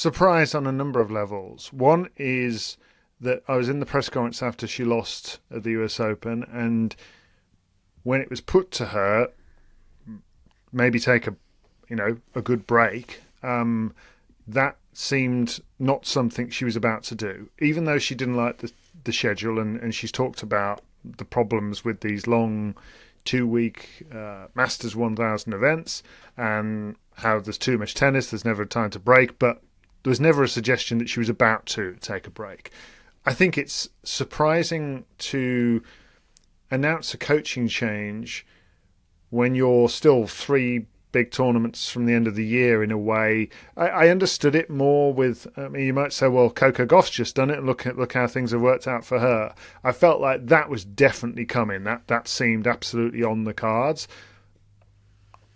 surprised on a number of levels. One is that I was in the press conference after she lost at the US Open, and when it was put to her, maybe take a good break, that seemed not something she was about to do, even though she didn't like the schedule, and she's talked about the problems with these long 2-week Masters 1000 events and how there's too much tennis, there's never time to break, but there was never a suggestion that she was about to take a break. I think it's surprising to announce a coaching change when you're still 3 big tournaments from the end of the year in a way. I understood it more with, you might say, well, Coco Gauff's just done it, and look how things have worked out for her. I felt like that was definitely coming. That seemed absolutely on the cards.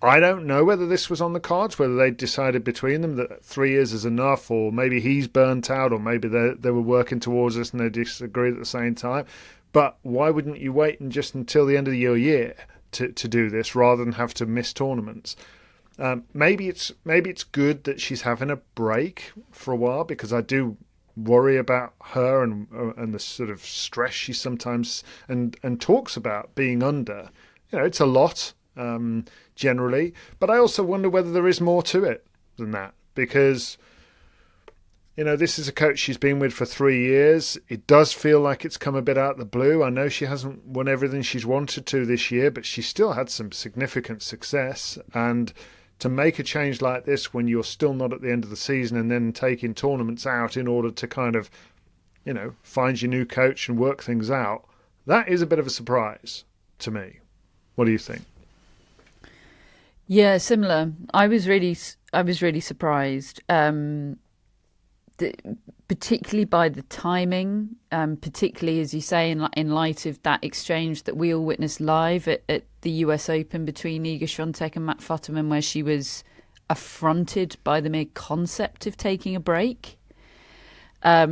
I don't know whether this was on the cards, whether they decided between them that 3 years is enough, or maybe he's burnt out, or maybe they were working towards this and they disagreed at the same time. But why wouldn't you wait and just until the end of your year to do this rather than have to miss tournaments? Maybe it's good that she's having a break for a while, because I do worry about her and the sort of stress she sometimes and talks about being under. It's a lot. Generally, but I also wonder whether there is more to it than that, because this is a coach she's been with for 3 years. It does feel like it's come a bit out of the blue. I know she hasn't won everything she's wanted to this year, but she's still had some significant success, and to make a change like this when you're still not at the end of the season and then taking tournaments out in order to kind of find your new coach and work things out, that is a bit of a surprise to me. What do you think? Yeah, similar. I was really surprised, particularly by the timing, particularly, as you say, in light of that exchange that we all witnessed live at the US Open between Iga Swiatek and Matt Futterman, where she was affronted by the mere concept of taking a break. I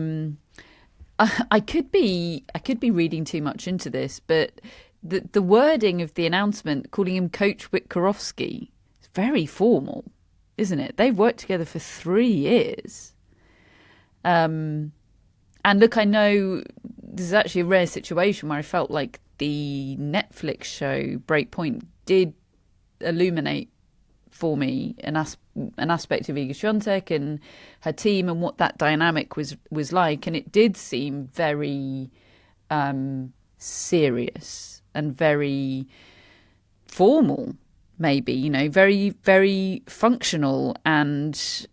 could be reading too much into this, but the wording of the announcement, calling him Coach Witkorowski, is very formal, isn't it? They've worked together for 3 years. And look, I know this is actually a rare situation where I felt like the Netflix show Breakpoint did illuminate for me an aspect of Iga Swiatek and her team and what that dynamic was like, and it did seem very serious and very formal, maybe, very, very functional and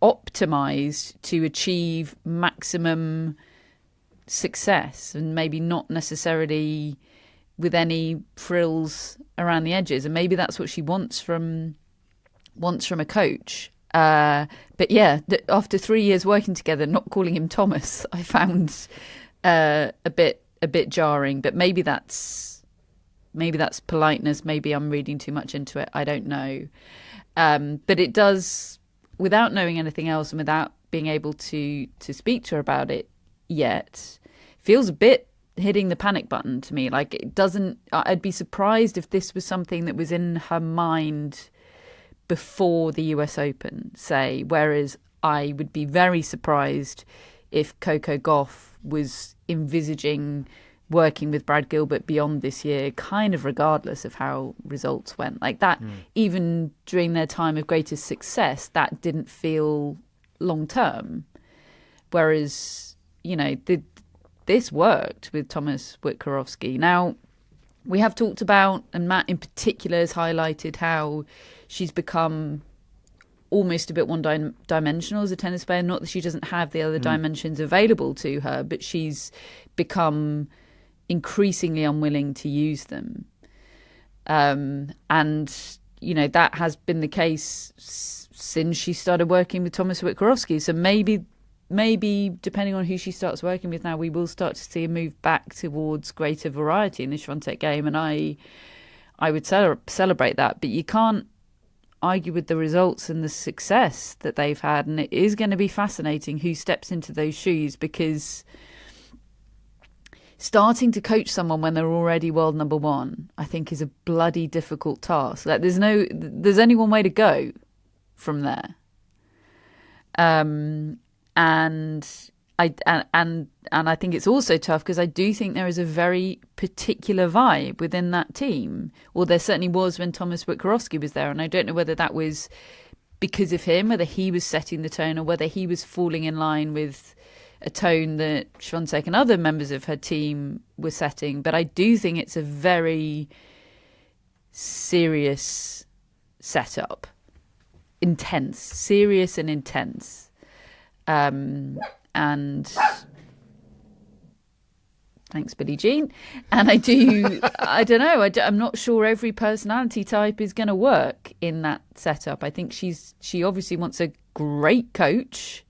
optimized to achieve maximum success, and maybe not necessarily with any frills around the edges. And maybe that's what she wants from a coach. But yeah, after 3 years working together, not calling him Thomas, I found a bit jarring. But maybe that's politeness. Maybe I'm reading too much into it. I don't know. But it does, without knowing anything else and without being able to speak to her about it yet, feels a bit hitting the panic button to me. Like, it doesn't, I'd be surprised if this was something that was in her mind before the US Open, say, whereas I would be very surprised if Coco Gauff was envisaging working with Brad Gilbert beyond this year, kind of regardless of how results went. Like that, even during their time of greatest success, that didn't feel long-term. Whereas, this worked with Tomas Witkorowski. Now, we have talked about, and Matt in particular has highlighted how she's become almost a bit one-dimensional as a tennis player. Not that she doesn't have the other dimensions available to her, but she's become increasingly unwilling to use them. And, that has been the case since she started working with Tomas Witkorowski. So maybe depending on who she starts working with now, we will start to see a move back towards greater variety in the Swiatek game. And I would celebrate that. But you can't argue with the results and the success that they've had. And it is going to be fascinating who steps into those shoes, because starting to coach someone when they're already world number one, I think, is a bloody difficult task. Like, there's only one way to go from there. And I think it's also tough because I do think there is a very particular vibe within that team. Or there certainly was when Tomas Witkorowski was there, and I don't know whether that was because of him, whether he was setting the tone, or whether he was falling in line with a tone that Swiatek and other members of her team were setting. But I do think it's a very serious setup, serious and intense. And thanks, Billie Jean. And I don't know, I'm not sure every personality type is going to work in that setup. I think she obviously wants a great coach.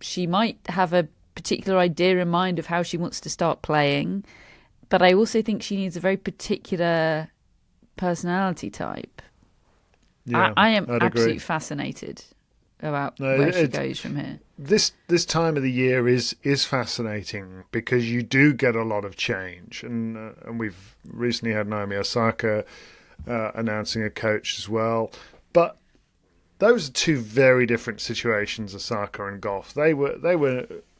She might have a particular idea in mind of how she wants to start playing, but I also think she needs a very particular personality type. Yeah, I am I'd absolutely agree. fascinated about where she goes from here. This time of the year is fascinating because you do get a lot of change, and we've recently had Naomi Osaka announcing a coach as well. But those are two very different situations, Osaka and Goff. They were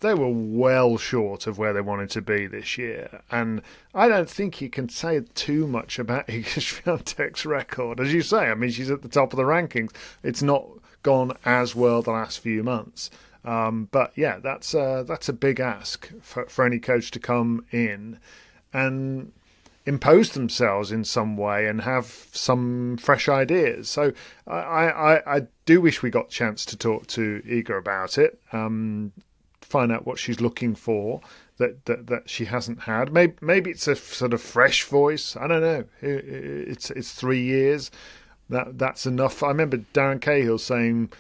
well short of where they wanted to be this year, and I don't think you can say too much about Iga Swiatek's record. As you say, I mean, she's at the top of the rankings. It's not gone as well the last few months, but yeah, that's a big ask for any coach to come in and impose themselves in some way and have some fresh ideas. So I do wish we got a chance to talk to Iga about it, find out what she's looking for that she hasn't had. Maybe it's a sort of fresh voice. I don't know. It's 3 years. That's enough. I remember Darren Cahill saying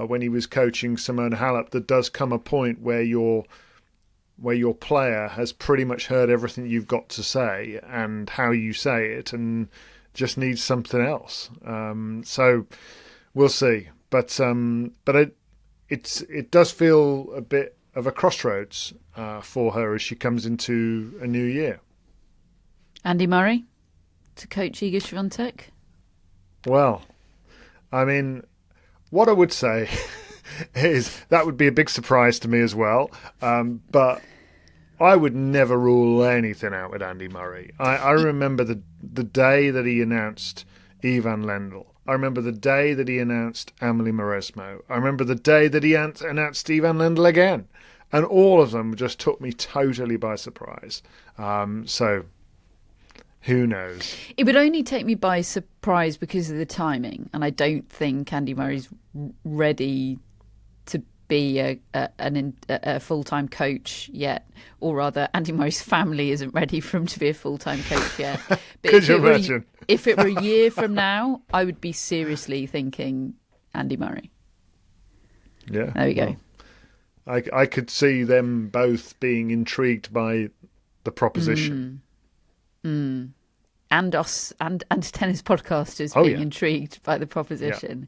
when he was coaching Simona Halep, there does come a point where your player has pretty much heard everything you've got to say and how you say it, and just needs something else. So we'll see. But it does feel a bit of a crossroads for her as she comes into a new year. Andy Murray to coach Iga Swiatek? Well, I mean, what I would say is that would be a big surprise to me as well. But I would never rule anything out with Andy Murray. I remember the day that he announced Ivan Lendl. I remember the day that he announced Amelie Mauresmo. I remember the day that he announced Ivan Lendl again. And all of them just took me totally by surprise. So who knows? It would only take me by surprise because of the timing. And I don't think Andy Murray's ready to be a full-time coach yet. Or rather, Andy Murray's family isn't ready for him to be a full-time coach yet. But Could you imagine? If it were a year from now, I would be seriously thinking Andy Murray. Yeah. There we go. Well, I could see them both being intrigued by the proposition. And us and tennis podcasters being intrigued by the proposition.